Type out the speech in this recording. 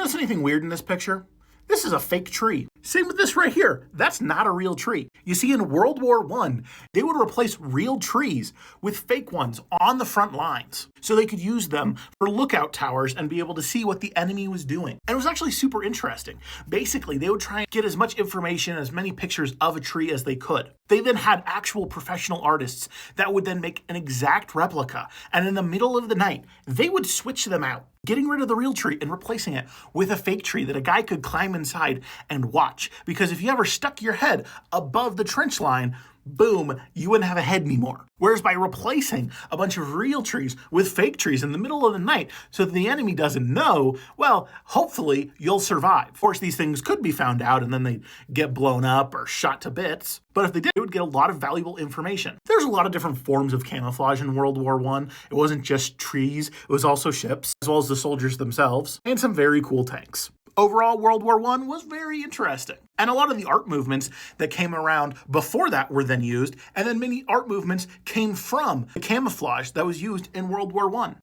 notice anything weird in this picture? This is a fake tree. Same with this right here. That's not a real tree. You see, in World War I, they would replace real trees with fake ones on the front lines so they could use them for lookout towers and be able to see what the enemy was doing. And it was actually super interesting. Basically, they would try and get as much information, as many pictures of a tree as they could. They then had actual professional artists that would then make an exact replica. And in the middle of the night, they would switch them out, getting rid of the real tree and replacing it with a fake tree that a guy could climb inside and watch. Because if you ever stuck your head above the trench line, boom, you wouldn't have a head anymore. Whereas by replacing a bunch of real trees with fake trees in the middle of the night so that the enemy doesn't know, well, hopefully you'll survive. Of course, these things could be found out and then they'd get blown up or shot to bits. But if they did, it would get a lot of valuable information. There's a lot of different forms of camouflage in World War I. It wasn't just trees, it was also ships, as well as the soldiers themselves, and some very cool tanks. Overall, World War I was very interesting. And a lot of the art movements that came around before that were then used, and then many art movements came from the camouflage that was used in World War I.